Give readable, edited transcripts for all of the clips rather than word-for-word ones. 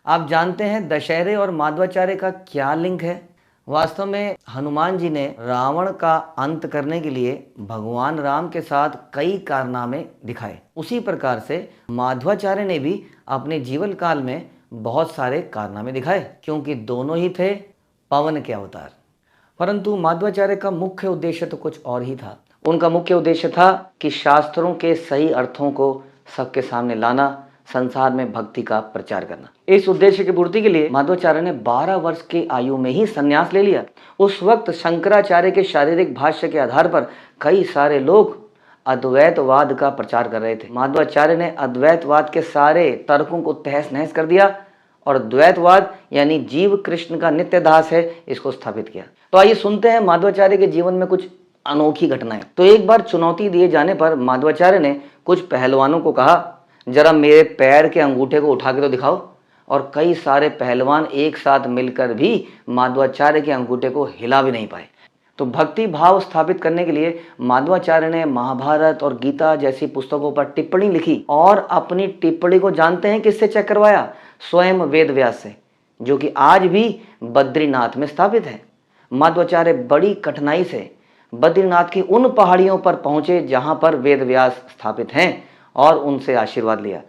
आप जानते हैं दशहरे और माध्वाचार्य का क्या लिंक है? वास्तव में हनुमान जी ने रावण का अंत करने के लिए भगवान राम के साथ कई कारनामे दिखाए। उसी प्रकार से माध्वाचार्य ने भी अपने जीवन काल में बहुत सारे कारनामे दिखाए, क्योंकि दोनों ही थे पवन के अवतार। परंतु माध्वाचार्य का मुख्य उद्देश्य तो कुछ और ही था। उनका मुख्य उद्देश्य था कि शास्त्रों के सही अर्थों को सबके सामने लाना, संसार में भक्ति का प्रचार करना। इस उद्देश्य की पूर्ति के लिए माध्वाचार्य ने 12 वर्ष की आयु में ही संन्यास ले लिया। उस वक्त शंकराचार्य के शारीरिक भाष्य के आधार पर कई सारे लोग अद्वैतवाद का प्रचार कर रहे थे। माध्वाचार्य ने अद्वैतवाद के सारे तर्कों को तहस नहस कर दिया और द्वैतवाद यानी जीव कृष्ण का नित्य दास है, इसको स्थापित किया। तो आइए सुनते हैं माध्वाचार्य के जीवन में कुछ अनोखी घटनाएं। तो एक बार चुनौती दिए जाने पर माध्वाचार्य ने कुछ पहलवानों को कहा, जरा मेरे पैर के अंगूठे को उठा के तो दिखाओ। और कई सारे पहलवान एक साथ मिलकर भी माध्वाचार्य के अंगूठे को हिला भी नहीं पाए। तो भक्ति भाव स्थापित करने के लिए माध्वाचार्य ने महाभारत और गीता जैसी पुस्तकों पर टिप्पणी लिखी और अपनी टिप्पणी को जानते हैं किससे चेक करवाया? स्वयं वेद व्यास से, जो कि आज भी बद्रीनाथ में स्थापित है। माध्वाचार्य बड़ी कठिनाई से बद्रीनाथ की उन पहाड़ियों पर पहुंचे जहां पर वेद व्यास स्थापित हैं और उनसे आशीर्वाद लिया।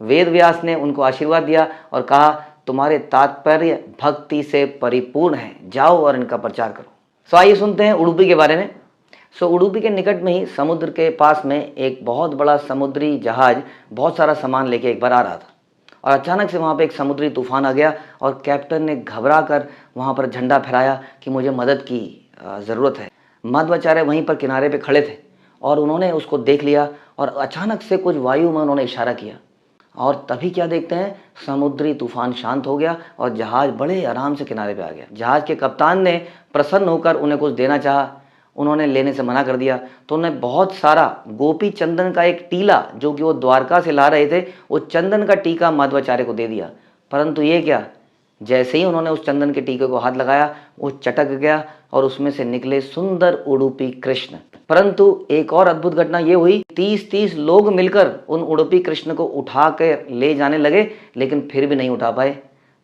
वेद व्यास ने उनको आशीर्वाद दिया और कहा, तुम्हारे तात्पर्य भक्ति से परिपूर्ण है, जाओ और इनका प्रचार करो। आइए सुनते हैं उडुपी के बारे में। उडुपी के निकट में ही समुद्र के पास में एक बहुत बड़ा समुद्री जहाज बहुत सारा सामान लेके एक बार आ रहा था और अचानक से वहाँ पे एक समुद्री तूफान आ गया और कैप्टन ने घबरा कर वहाँ पर झंडा फहराया कि मुझे मदद की ज़रूरत है। माध्वाचार्य वहीं पर किनारे पे खड़े थे और उन्होंने उसको देख लिया और अचानक से कुछ वायु में उन्होंने इशारा किया और तभी क्या देखते हैं, समुद्री तूफान शांत हो गया और जहाज बड़े आराम से किनारे पे आ गया। जहाज के कप्तान ने प्रसन्न होकर उन्हें कुछ देना चाहा, उन्होंने लेने से मना कर दिया। तो उन्हें बहुत सारा गोपी चंदन का एक टीला, जो कि वो द्वारका से ला रहे थे, वो चंदन का टीका माध्वाचार्य को दे दिया। परंतु ये क्या, जैसे ही उन्होंने उस चंदन के टीके को हाथ लगाया, वो चटक गया और उसमें से निकले सुंदर उडुपी कृष्ण। परंतु एक और अद्भुत घटना ये हुई, 30-30 लोग मिलकर उन उडुपी कृष्ण को उठा कर ले जाने लगे, लेकिन फिर भी नहीं उठा पाए।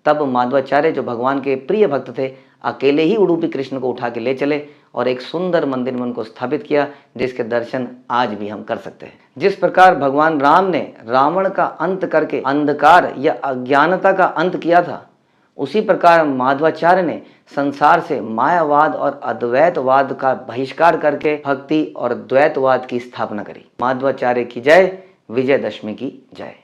तब माध्वाचार्य, जो भगवान के प्रिय भक्त थे, अकेले ही उडुपी कृष्ण को उठा के ले चले और एक सुंदर मंदिर में उनको स्थापित किया, जिसके दर्शन आज भी हम कर सकते हैं। जिस प्रकार भगवान राम ने रावण का अंत करके अंधकार या अज्ञानता का अंत किया था, उसी प्रकार माध्वाचार्य ने संसार से मायावाद और अद्वैतवाद का बहिष्कार करके भक्ति और द्वैतवाद की स्थापना करी। माध्वाचार्य की जय, विजयदशमी की जय।